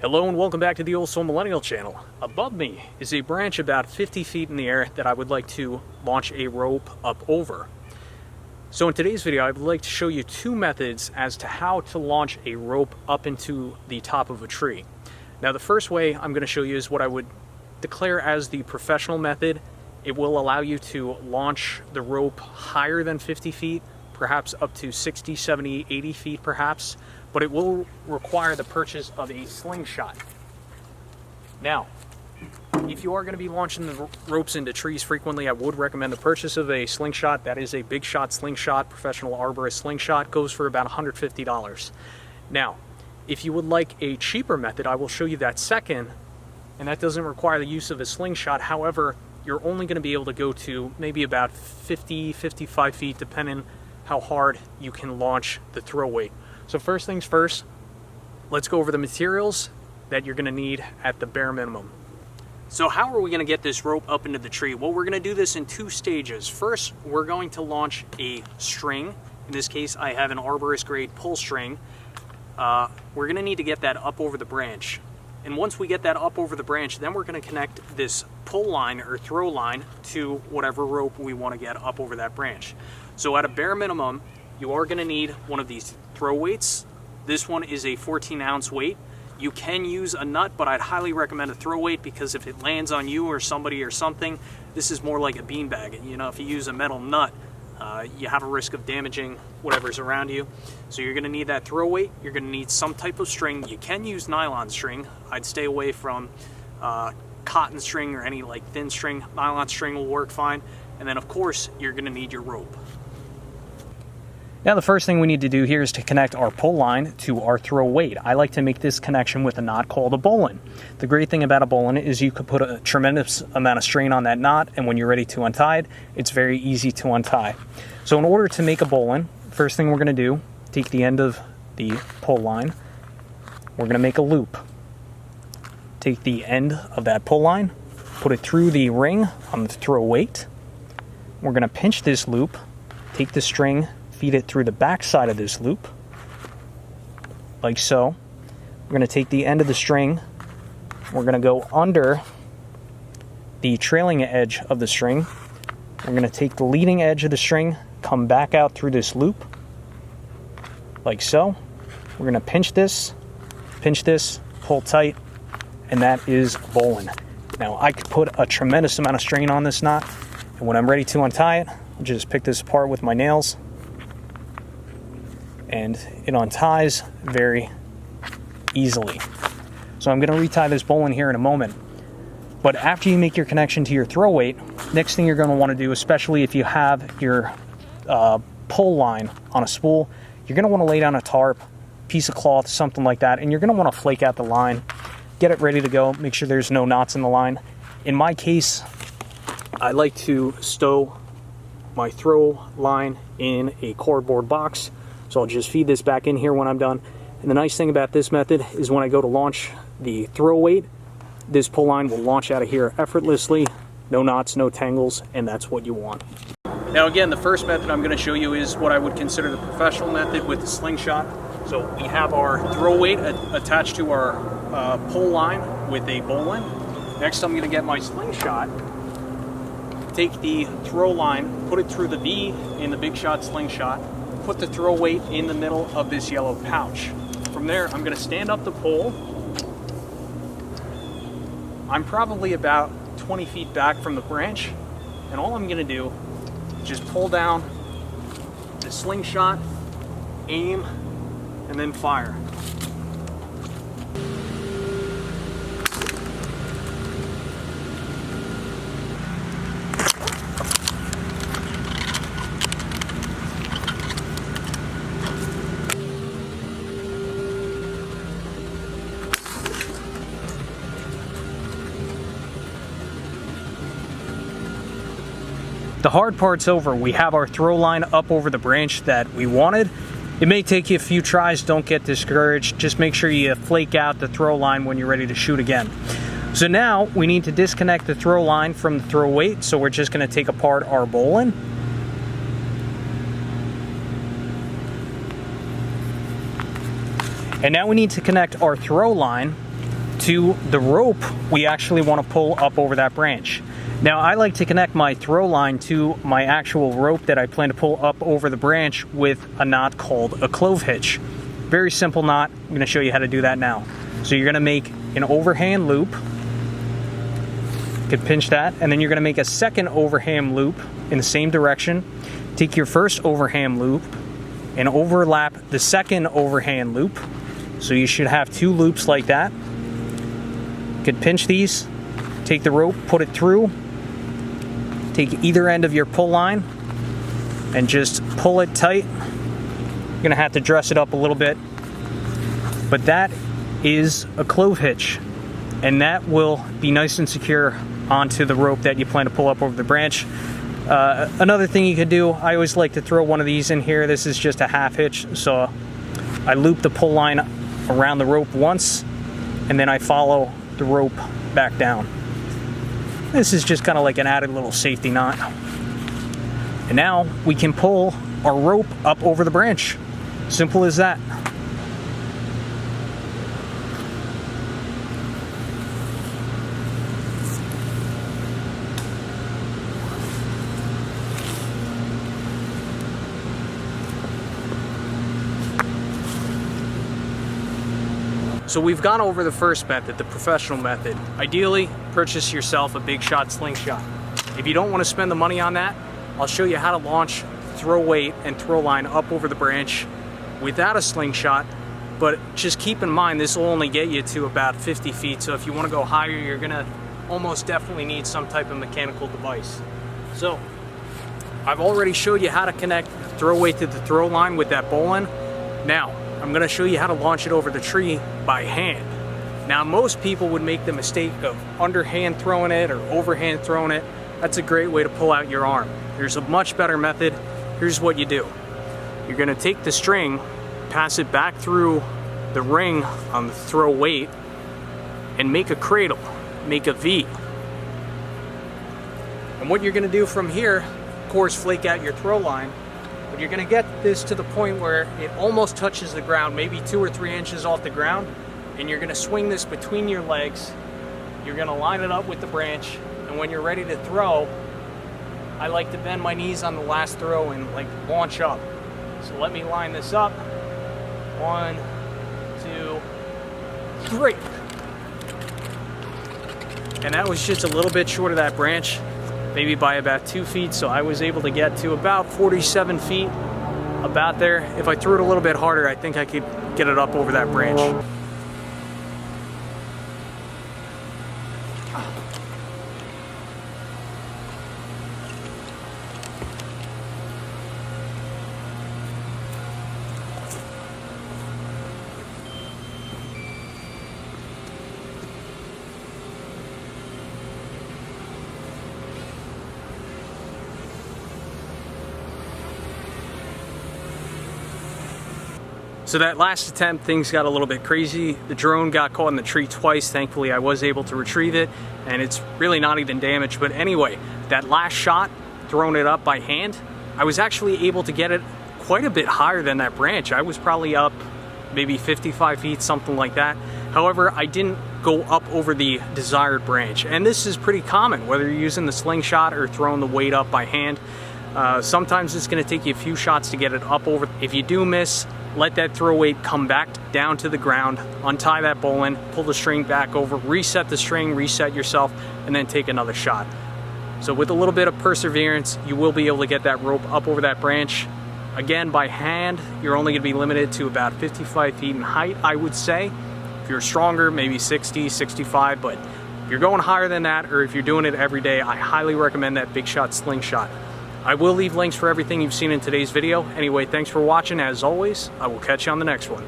Hello and welcome back to the Old Soul Millennial channel. Above me is a branch about 50 feet in the air that I would like to launch a rope up over. So in today's video, I would like to show you two methods as to how to launch a rope up into the top of a tree. Now the first way I'm going to show you is what I would declare as the professional method. It will allow you to launch the rope higher than 50 feet, perhaps up to 60, 70, 80 feet perhaps, but it will require the purchase of a slingshot. Now, if you are going to be launching the ropes into trees frequently, I would recommend the purchase of a slingshot. That is a big shot slingshot, professional arborist slingshot, goes for about $150. Now, if you would like a cheaper method, I will show you that second, and that doesn't require the use of a slingshot. However, you're only going to be able to go to maybe about 50, 55 feet, depending how hard you can launch the throw weight. So first things first, let's go over the materials that you're going to need at the bare minimum. So how are we going to get this rope up into the tree? Well, we're going to do this in two stages. First, we're going to launch a string. In this case, I have an arborist grade pull string. We're going to need to get that up over the branch. And once we get that up over the branch, then we're going to connect this pull line or throw line to whatever rope we want to get up over that branch. So at a bare minimum, you are going to need one of these throw weights. This one is a 14-ounce weight. You can use a nut, but I'd highly recommend a throw weight because if it lands on you or somebody or something, this is more like a beanbag. You know, if you use a metal nut, you have a risk of damaging whatever's around you. So you're going to need that throw weight. You're going to need some type of string. You can use nylon string. I'd stay away from cotton string or any like thin string. Nylon string will work fine. And then of course, you're going to need your rope. Now the first thing we need to do here is to connect our pull line to our throw weight. I like to make this connection with a knot called a bowline. The great thing about a bowline is you could put a tremendous amount of strain on that knot, and when you're ready to untie it, it's very easy to untie. So in order to make a bowline, first thing we're going to do, take the end of the pull line, we're going to make a loop. Take the end of that pull line, put it through the ring on the throw weight. We're going to pinch this loop, take the string, feed it through the back side of this loop, like so. We're going to take the end of the string, we're going to go under the trailing edge of the string. We're going to take the leading edge of the string, come back out through this loop, like so. We're going to pinch this, pull tight, and that is bowline. Now I could put a tremendous amount of strain on this knot, and when I'm ready to untie it, I'll just pick this apart with my nails, and it unties very easily. So I'm going to retie this bowline here in a moment. But after you make your connection to your throw weight, next thing you're going to want to do, especially if you have your pull line on a spool, you're going to want to lay down a tarp, piece of cloth, something like that, and you're going to want to flake out the line, get it ready to go, make sure there's no knots in the line. In my case, I like to stow my throw line in a cardboard box. So I'll just feed this back in here when I'm done. And the nice thing about this method is when I go to launch the throw weight, this pull line will launch out of here effortlessly, no knots, no tangles, and that's what you want. Now again, the first method I'm going to show you is what I would consider the professional method with the slingshot. So we have our throw weight attached to our pull line with a bowline. Next I'm going to get my slingshot, take the throw line, put it through the V in the big shot slingshot, put the throw weight in the middle of this yellow pouch. From there, I'm going to stand up the pole. I'm probably about 20 feet back from the branch, and all I'm going to do is just pull down the slingshot, aim, and then fire. The hard part's over. We have our throw line up over the branch that we wanted. It may take you a few tries, don't get discouraged. Just make sure you flake out the throw line when you're ready to shoot again. So now we need to disconnect the throw line from the throw weight, so we're just going to take apart our bowline. And now we need to connect our throw line to the rope we actually want to pull up over that branch. Now, I like to connect my throw line to my actual rope that I plan to pull up over the branch with a knot called a clove hitch. Very simple knot. I'm going to show you how to do that now. So you're going to make an overhand loop. You can pinch that, and then you're going to make a second overhand loop in the same direction. Take your first overhand loop and overlap the second overhand loop. So you should have 2 loops like that. You can pinch these, take the rope, put it through, take either end of your pull line and just pull it tight. You're gonna have to dress it up a little bit, but that is a clove hitch, and that will be nice and secure onto the rope that you plan to pull up over the branch. Another thing you could do, I always like to throw one of these in here. This is just a half hitch, so I loop the pull line around the rope once, and then I follow the rope back down. This is just kind of like an added little safety knot. And now we can pull our rope up over the branch. Simple as that. So we've gone over the first method, the professional method. Ideally, purchase yourself a big shot slingshot. If you don't want to spend the money on that, I'll show you how to launch throw weight and throw line up over the branch without a slingshot, but just keep in mind this will only get you to about 50 feet, so if you want to go higher, you're gonna almost definitely need some type of mechanical device. So, I've already showed you how to connect throw weight to the throw line with that bowline. Now, I'm gonna show you how to launch it over the tree by hand. Now, most people would make the mistake of underhand throwing it or overhand throwing it. That's a great way to pull out your arm. There's a much better method. Here's what you do. You're gonna take the string, pass it back through the ring on the throw weight, and make a cradle, make a V. And what you're gonna do from here, of course, flake out your throw line, but you're gonna get this to the point where it almost touches the ground, maybe 2 or 3 inches off the ground, and you're gonna swing this between your legs. You're gonna line it up with the branch, and when you're ready to throw, I like to bend my knees on the last throw and like launch up. So let me line this up. 1, 2, 3. And that was just a little bit short of that branch, maybe by about 2 feet, so I was able to get to about 47 feet, about there. If I threw it a little bit harder, I think I could get it up over that branch. So that last attempt, things got a little bit crazy. The drone got caught in the tree twice. Thankfully, I was able to retrieve it, and it's really not even damaged. But anyway, that last shot, throwing it up by hand, I was actually able to get it quite a bit higher than that branch. I was probably up maybe 55 feet, something like that. However, I didn't go up over the desired branch. And this is pretty common, whether you're using the slingshot or throwing the weight up by hand. Sometimes it's gonna take you a few shots to get it up over. If you do miss, let that throw weight come back down to the ground, untie that bowline, pull the string back over, reset the string, reset yourself, and then take another shot. So with a little bit of perseverance, you will be able to get that rope up over that branch. Again, by hand, you're only gonna be limited to about 55 feet in height, I would say. If you're stronger, maybe 60, 65, but if you're going higher than that, or if you're doing it every day, I highly recommend that Big Shot Slingshot. I will leave links for everything you've seen in today's video. Anyway, thanks for watching. As always, I will catch you on the next one.